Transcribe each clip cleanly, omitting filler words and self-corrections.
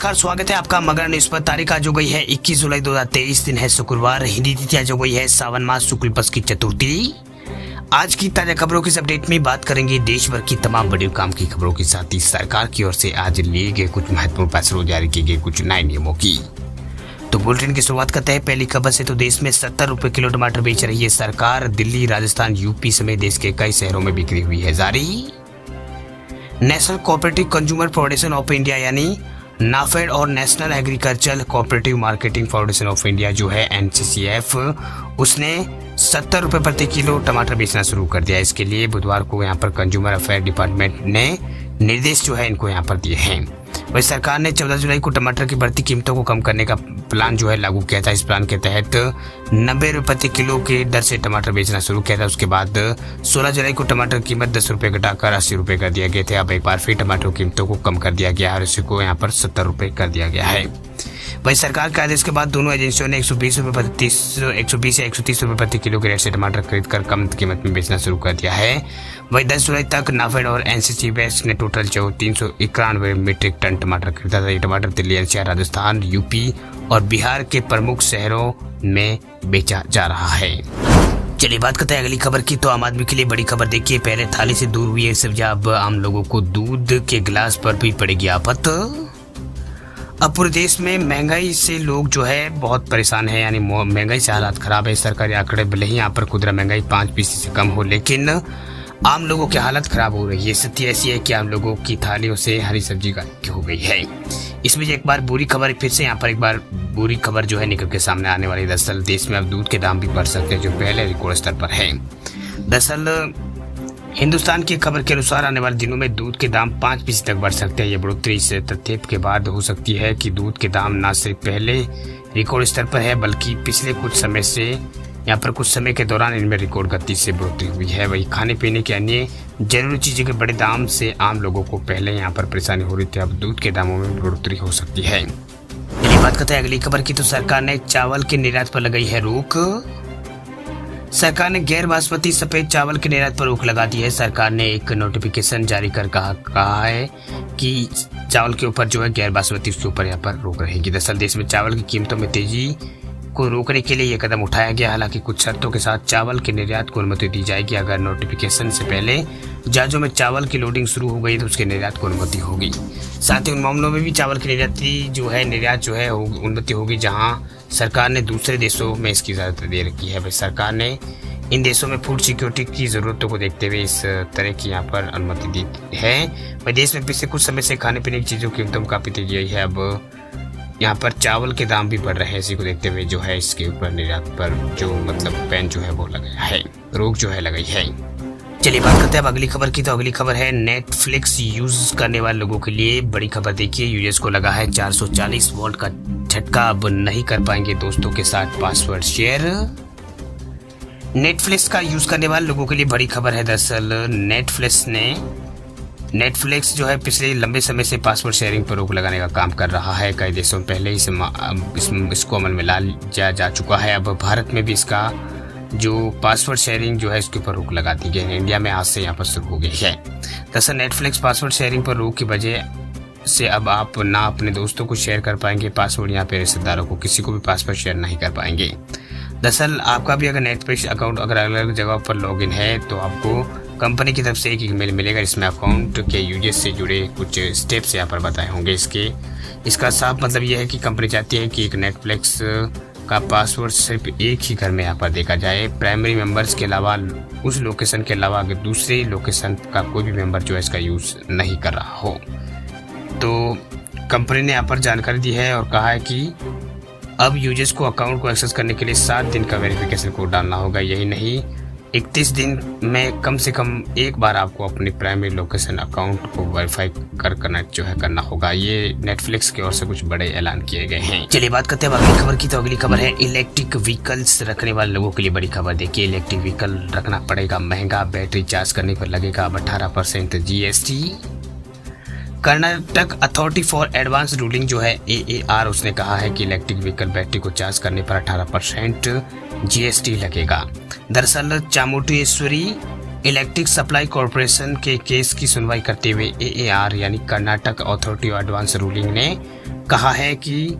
नमस्कार, स्वागत है आपका मगर न्यूज पर। तारीख आज हो गई है 21 जुलाई 2023, दिन है शुक्रवार। हिंदी तिथि आज हो गई है सावन मास शुक्ल पक्ष की चतुर्थी। आज की ताजा खबरों की अपडेट में बात करेंगे देश भर की तमाम बड़े काम की खबरों के साथ ही सरकार की ओर से आज लिए गए कुछ महत्वपूर्ण फैसलों, जारी किए गए कुछ नए नियमों की। तो बुलेटिन की शुरुआत करते हैं पहली खबर से। तो देश में 70 रुपए किलो टमाटर बेच रही है सरकार। दिल्ली, राजस्थान, यूपी समेत देश के कई शहरों में बिक्री हुई है जारी। National cooperative consumer federation of India यानी नाफेड और national agricultural cooperative marketing foundation of India जो है NCCF, उसने 70 रुपए प्रति किलो टमाटर बेचना शुरू कर दिया। इसके लिए बुधवार को यहाँ पर कंज्यूमर अफेयर डिपार्टमेंट ने निर्देश जो है इनको यहाँ पर दिए हैं। वही सरकार ने 14 जुलाई को टमाटर की बढ़ती कीमतों को कम करने का प्लान जो है लागू किया था। इस प्लान के तहत 90 रुपए प्रति किलो की दर से टमाटर बेचना शुरू किया था। उसके बाद 16 जुलाई को टमाटर की कीमत 10 रुपए घटाकर 80 रुपए कर दिया गया था। अब एक बार फिर टमाटर की कीमतों को कम कर दिया गया है और इसी को यहाँ पर 70 रुपए कर दिया गया है। वही सरकार के आदेश के बाद दोनों एजेंसियों ने 120 या 130 रुपए प्रति किलो के रेट से टमाटर खरीद कर कम कीमत में बेचना शुरू कर दिया है। वही 10 जुलाई तक नाफेड और NCCF ने टोटल 391 मीट्रिक टन टमाटर खरीदा था। ये टमाटर दिल्ली, NCR, राजस्थान, यूपी और बिहार के प्रमुख शहरों में बेचा जा रहा है। चलिए बात करते हैं अगली खबर की। तो आम आदमी के लिए बड़ी खबर देखिए, पहले थाली से दूर हुई है सब्जियां, अब आम लोगों को दूध के गिलास पर भी पड़ेगी आफत। अब पूरे देश में महंगाई से लोग जो है बहुत परेशान है, यानी महंगाई से हालात खराब है। सरकारी आंकड़े भले ही यहाँ पर खुदरा महंगाई 5% से कम हो, लेकिन आम लोगों की हालत खराब हो रही है। स्थिति ऐसी है कि आम लोगों की थालियों से हरी सब्जी गायब हो गई है। इसमें एक बार बुरी खबर, फिर से यहाँ पर एक बार बुरी खबर जो है निकल के सामने आने वाली। दरअसल देश में अब दूध के दाम भी बढ़ सकते हैं जो पहले रिकॉर्ड स्तर पर है। दरअसल हिंदुस्तान की खबर के अनुसार आने वाले दिनों में दूध के दाम 5% तक बढ़ सकते हैं। ये बढ़ोतरी इस तथ्य के बाद हो सकती है कि दूध के दाम न सिर्फ पहले रिकॉर्ड स्तर पर है, बल्कि पिछले कुछ समय के दौरान इनमें रिकॉर्ड गति से बढ़ोतरी हुई है। वही खाने पीने के अन्य जरूरी चीजों के बड़े दाम से आम लोगों को पहले यहाँ पर परेशानी हो रही थी, अब दूध के दामों में बढ़ोतरी हो सकती है। चलिए बात करते हैं अगली खबर की। तो सरकार ने चावल के निर्यात पर लगाई है रोक। सरकार ने गैर बासमती सफेद चावल के निर्यात पर रोक लगा दी है। सरकार ने एक नोटिफिकेशन जारी कर कहा है कि चावल के ऊपर जो है गैर बासमती, उसके ऊपर यहाँ पर रोक रहेगी। दरअसल देश में चावल की कीमतों में तेजी को रोकने के लिए यह कदम उठाया गया। हालांकि कुछ शर्तों के साथ चावल के निर्यात को अनुमति दी जाएगी। अगर नोटिफिकेशन से पहले जहाजों में चावल की लोडिंग शुरू हो गई तो उसके निर्यात को अनुमति होगी। साथ ही उन मामलों में भी चावल की निर्यात जो है अनुमति होगी जहां सरकार ने दूसरे देशों में इसकी इजाजत दे रखी है। सरकार ने इन देशों में फूड सिक्योरिटी की जरूरतों को देखते हुए इस तरह की यहाँ पर अनुमति दी है। वही देश में पिछले कुछ समय से खाने पीने की चीजों की कीमतों में काफी तेजी आई है। अब यहाँ पर चावल के दाम भी बढ़ रहे हैं। इसी को देखते हुए जो है इसके ऊपर निर्यात पर जो बैन जो है वो लगाया है, रोक जो है लगाई है। चलिए बात करते हैं अब अगली खबर की। तो अगली खबर है नेटफ्लिक्स यूज करने वाले लोगों के लिए बड़ी खबर देखिए। यूजर्स को लगा है 440 वोल्ट का झटका, अब नहीं कर पाएंगे दोस्तों के साथ पासवर्ड शेयर। नेटफ्लिक्स का यूज करने वाले लोगों के लिए बड़ी खबर है। दरअसल नेटफ्लिक्स जो है पिछले लंबे समय से पासवर्ड शेयरिंग पर रोक लगाने का काम कर रहा है। कई देशों में पहले ही इसको अमल में ला जा चुका है। अब भारत में भी इसका जो पासवर्ड शेयरिंग जो है इसके ऊपर रोक लगा दी गई है। इंडिया में आज से यहाँ पर शुरू हो गई है। दरअसल नेटफ्लिक्स पासवर्ड शेयरिंग पर रोक की वजह से अब आप ना अपने दोस्तों को शेयर कर पाएंगे पासवर्ड, यहाँ पे रिश्तेदारों को किसी को भी पासवर्ड शेयर नहीं कर पाएंगे। दरअसल आपका भी अगर नेटफ्लिक्स अकाउंट अगर अलग अलग जगह पर लॉगिन है तो आपको कंपनी की तरफ से एक ईमेल मिलेगा जिसमें अकाउंट के यूजर्स से जुड़े कुछ स्टेप्स यहाँ पर बताए होंगे। इसका साफ मतलब यह है कि कंपनी चाहती है कि एक नेटफ्लिक्स का पासवर्ड सिर्फ एक ही घर में यहाँ पर देखा जाए। प्राइमरी मेंबर्स के अलावा उस लोकेशन के अलावा अगर दूसरे लोकेशन का कोई भी मेंबर जो है इसका यूज नहीं कर रहा हो। तो कंपनी ने यहाँ पर जानकारी दी है और कहा है कि अब यूजर्स को अकाउंट को एक्सेस करने के लिए 7 दिन का वेरिफिकेशन कोड डालना होगा। यही नहीं, 31 दिन में कम से कम एक बार आपको अपनी प्राइमरी लोकेशन अकाउंट को वेरीफाई कर कनेक्ट जो है करना होगा। ये नेटफ्लिक्स की ओर से कुछ बड़े ऐलान किए गए हैं। चलिए बात करते हैं अगली खबर की। तो अगली खबर है इलेक्ट्रिक व्हीकल्स रखने वाले लोगों के लिए बड़ी खबर देखिए। इलेक्ट्रिक व्हीकल रखना पड़ेगा महंगा, बैटरी चार्ज करने पर लगेगा अब 18% GST। Karnataka authority for advance ruling जो है AAR, उसने कहा है कि इलेक्ट्रिक व्हीकल बैटरी को चार्ज करने पर 18% GST लगेगा। दरअसल चामुंडेश्वरी इलेक्ट्रिक सप्लाई कॉरपोरेशन के केस की सुनवाई करते हुए AAR यानी Karnataka authority of advance ruling ने कहा है कि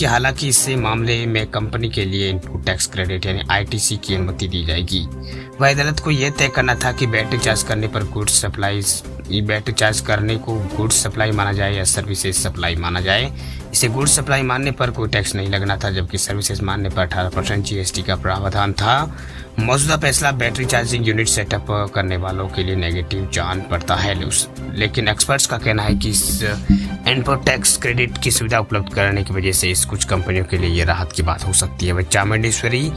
हालांकि इससे मामले में कंपनी के लिए इनपुट टैक्स क्रेडिट यानी ITC की अनुमति दी जाएगी। वह अदालत को यह तय करना था कि बैटरी चार्ज करने पर बैटरी चार्ज करने को गुड्स सप्लाई माना जाए या सर्विसेज सप्लाई माना जाए। इसे गुड्स सप्लाई मानने पर कोई टैक्स नहीं लगना था, जबकि सर्विसेज मानने पर 18% GST का प्रावधान था। मौजूदा फैसला बैटरी चार्जिंग यूनिट सेटअप करने वालों के लिए नेगेटिव जान पड़ता है, लेकिन एक्सपर्ट्स का कहना है कि इस इनपुट टैक्स क्रेडिट की सुविधा उपलब्ध कराने की वजह से इस कुछ कंपनियों के लिए ये राहत की बात हो सकती है। वह चामुंडेश्वरी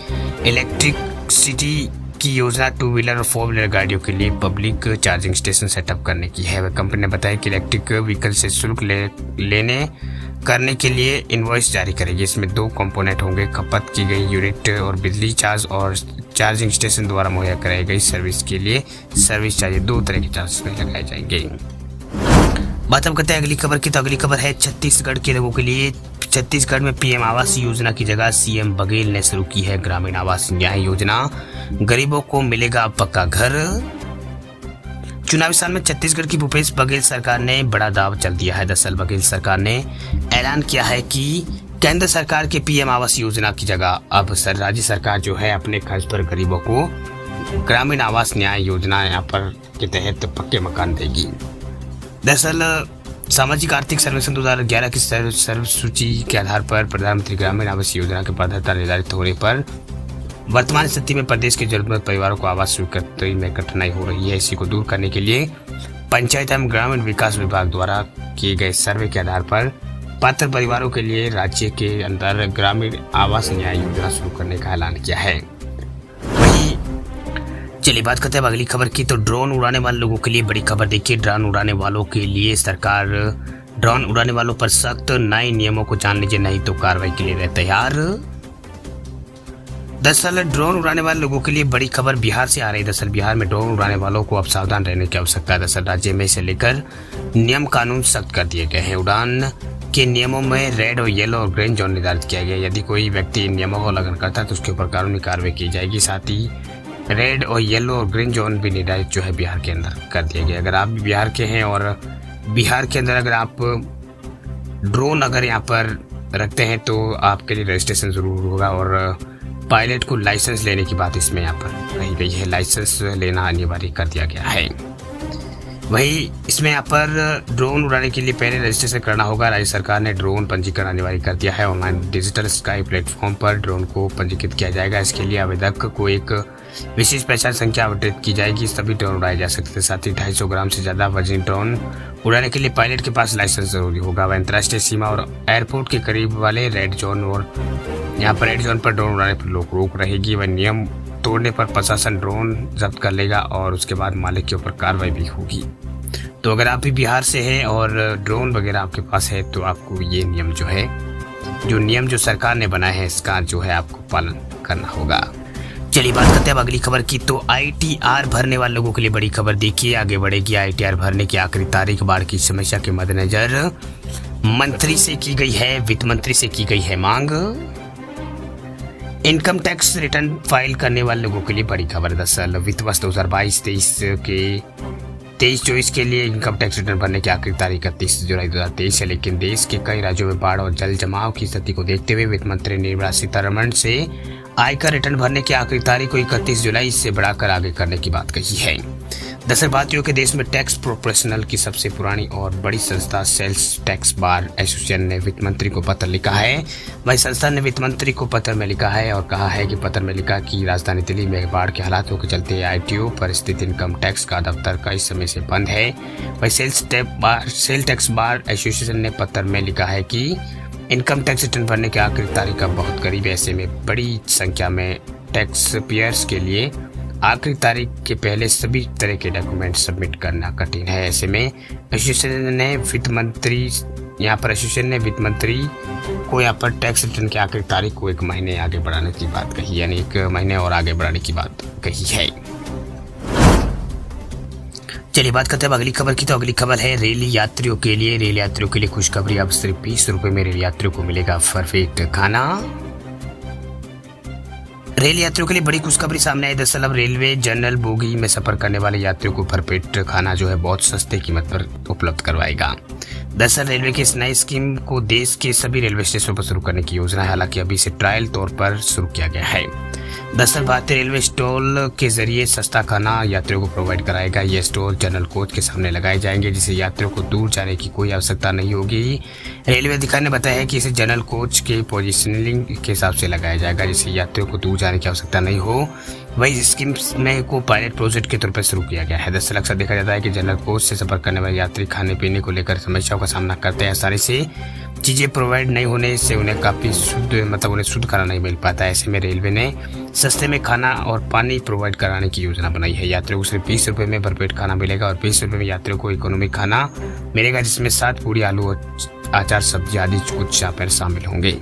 इलेक्ट्रिसिटी की योजना 2 व्हीलर और 4 व्हीलर गाड़ियों के लिए पब्लिक चार्जिंग स्टेशन सेटअप करने की है। वह कंपनी ने बताया कि इलेक्ट्रिक व्हीकल से शुल्क लेने करने के लिए इनवॉइस जारी करेगी। इसमें 2 कंपोनेंट होंगे, खपत की गई यूनिट और बिजली चार्ज, और चार्जिंग स्टेशन द्वारा मुहैया कराई गई सर्विस के लिए सर्विस चार्ज। 2 तरह के चार्ज में लगाए जाएंगे। बात हम करते हैं अगली खबर की। तो अगली खबर है छत्तीसगढ़ के लोगों के लिए। छत्तीसगढ़ में PM आवास योजना की जगह CM बघेल ने शुरू की है ग्रामीण आवास न्याय योजना। गरीबों को मिलेगा पक्का घर। चुनावी साल में छत्तीसगढ़ की भूपेश बघेल सरकार ने बड़ा दाव चल दिया है। दरअसल बघेल सरकार ने ऐलान किया है कि केंद्र सरकार के PM आवास योजना की जगह अब राज्य सरकार जो है अपने खर्च पर गरीबों को ग्रामीण आवास न्याय योजना यहाँ पर के तहत पक्के मकान देगी। दरअसल सामाजिक आर्थिक सर्वेक्षण 2011 की सर्व सूची के आधार पर प्रधानमंत्री ग्रामीण आवास योजना के पात्रता निर्धारित होने पर वर्तमान स्थिति में प्रदेश के जरूरतमंद परिवारों को आवास स्वीकृति में कठिनाई हो रही है। इसी को दूर करने के लिए पंचायत एवं ग्रामीण विकास विभाग द्वारा किए गए सर्वे के आधार पर पात्र परिवारों के लिए राज्य के अंदर ग्रामीण आवास न्याय योजना शुरू करने का ऐलान किया है। वही चलिए बात करते हैं अगली खबर की। तो ड्रोन उड़ाने वाले लोगों के लिए बड़ी खबर। देखिए, ड्रोन उड़ाने वालों के लिए सरकार ड्रोन उड़ाने वालों पर सख्त नए नियमों को जान लीजिए, नहीं तो कार्रवाई के लिए रहे तैयार। दरअसल ड्रोन उड़ाने वाले लोगों के लिए बड़ी खबर बिहार से आ रही है। दरअसल बिहार में ड्रोन उड़ाने वालों को अब सावधान रहने की आवश्यकता है। दरअसल राज्य में इसे लेकर नियम कानून सख्त कर दिए गए हैं। उड़ान के नियमों में रेड और येलो और ग्रीन जोन निर्धारित किया गया है। यदि कोई व्यक्ति इन नियमों का उल्लंघन करता है तो उसके ऊपर कानूनी कार्रवाई की जाएगी। साथ ही रेड और येलो और ग्रीन जोन भी निर्धारित जो है बिहार के अंदर कर दिया गया। अगर आप भी बिहार के हैं और बिहार के अंदर अगर आप ड्रोन अगर यहाँ पर रखते हैं तो आपके लिए रजिस्ट्रेशन जरूर होगा, और पायलट को लाइसेंस लेने की बात इसमें यहाँ पर रही गई है। लाइसेंस लेना अनिवार्य कर दिया गया है। वही इसमें यहाँ पर ड्रोन उड़ाने के लिए पहले रजिस्ट्रेशन करना होगा। राज्य सरकार ने ड्रोन पंजीकरण अनिवार्य कर दिया है। ऑनलाइन डिजिटल स्काई प्लेटफॉर्म पर ड्रोन को पंजीकृत किया जाएगा। इसके लिए आवेदक को एक विशेष पहचान संख्या आवंटित की जाएगी। सभी ड्रोन उड़ाए जा सकते हैं। साथ ही 250 ग्राम से ज्यादा वजनी ड्रोन उड़ाने के लिए पायलट के पास लाइसेंस जरूरी होगा। वह अंतर्राष्ट्रीय सीमा और एयरपोर्ट के करीब वाले रेड जोन और यहाँ पर रेड जोन पर ड्रोन उड़ाने पर रोक रहेगी। वह नियम तोड़ने पर प्रशासन ड्रोन जब्त कर लेगा और उसके बाद मालिक के ऊपर कार्रवाई भी होगी। तो अगर आप भी बिहार से हैं और ड्रोन वगैरह आपके पास है तो आपको ये नियम जो सरकार ने बनाए हैं इसका जो है आपको पालन करना होगा। चलिए बात करते हैं अब अगली खबर की। तो ITR भरने वाले लोगों के लिए बड़ी खबर। देखिए, आगे बढ़ेगी ITR भरने की आखिरी तारीख। बाढ़ की समस्या के मद्देनजर वित्त मंत्री से की गई है मांग। इनकम टैक्स रिटर्न फाइल करने वाले लोगों के लिए बड़ी खबर। दरअसल वित्त वर्ष 2022-23 के लिए इनकम टैक्स रिटर्न भरने की आखिरी तारीख 31 जुलाई 2023 है, लेकिन देश के कई राज्यों में बाढ़ और जल जमाव की स्थिति को देखते हुए वित्त मंत्री निर्मला सीतारमण से आयकर रिटर्न भरने की आखिरी तारीख को 31 जुलाई से बढ़ाकर आगे करने की बात कही है। दरअसल बात यह कि देश में टैक्स प्रोफेशनल की सबसे पुरानी और बड़ी संस्था सेल्स टैक्स बार एसोसिएशन ने वित्त मंत्री को पत्र लिखा है। वही संस्था ने वित्त मंत्री को पत्र में लिखा है और कहा है कि पत्र में लिखा कि राजधानी दिल्ली में बाढ़ के हालातों के चलते ITO पर स्थित इनकम टैक्स का दफ्तर कई समय से बंद है। वही सेल टैक्स बार एसोसिएशन ने पत्र में लिखा है कि इनकम टैक्स रिटर्न भरने की आखिरी तारीख अब बहुत करीब है। ऐसे में बड़ी संख्या में टैक्स पेयर्स के लिए आखिरी तारीख के पहले सभी तरह के डॉक्यूमेंट सबमिट करना कठिन है। ऐसे में एसोसिएशन ने वित्त मंत्री को यहाँ पर टैक्स रिटर्न की आखिरी तारीख को 1 महीने आगे बढ़ाने की बात कही, यानी 1 महीने और आगे बढ़ाने की बात कही है। चलिए बात करते हैं अगली खबर की। तो अगली खबर है रेल यात्रियों के लिए खुशखबरी। अब सिर्फ 20 रुपए में रेल यात्रियों को मिलेगा परफेक्ट खाना। रेल यात्रियों के लिए बड़ी खुशखबरी सामने आई। दरअसल अब रेलवे जनरल बोगी में सफर करने वाले यात्रियों को भरपेट खाना जो है बहुत सस्ते कीमत पर उपलब्ध करवाएगा। दरअसल रेलवे की इस नई स्कीम को देश के सभी रेलवे स्टेशनों पर शुरू करने की योजना है, हालांकि अभी इसे ट्रायल तौर पर शुरू किया गया है। दरअसल भारतीय रेलवे स्टॉल के जरिए सस्ता खाना यात्रियों को प्रोवाइड कराएगा। ये स्टॉल जनरल कोच के सामने लगाए जाएंगे, जिससे यात्रियों को दूर जाने की कोई आवश्यकता नहीं होगी। रेलवे अधिकारी ने बताया है कि इसे जनरल कोच के पोजिशनिंग के हिसाब से लगाया जाएगा, जिससे यात्रियों को दूर जाने की आवश्यकता नहीं हो। वही स्कीम में को पायलट प्रोजेक्ट के तौर पर शुरू किया गया है। दरअसल अक्सर देखा जाता है कि जनरल कोच से सफर करने वाले यात्री खाने पीने को लेकर समस्याओं का सामना करते हैं। आसानी से चीजें प्रोवाइड नहीं होने से उन्हें काफी शुद्ध खाना नहीं मिल पाता है। ऐसे में रेलवे ने सस्ते में खाना और पानी प्रोवाइड कराने की योजना बनाई है। यात्रियों को सिर्फ 20 रुपए में भरपेट खाना मिलेगा और 20 रुपए में यात्रियों को इकोनॉमिक खाना मिलेगा, जिसमें 7 पूरी, आलू और अचार, सब्जी आदि कुछ शामिल होंगे।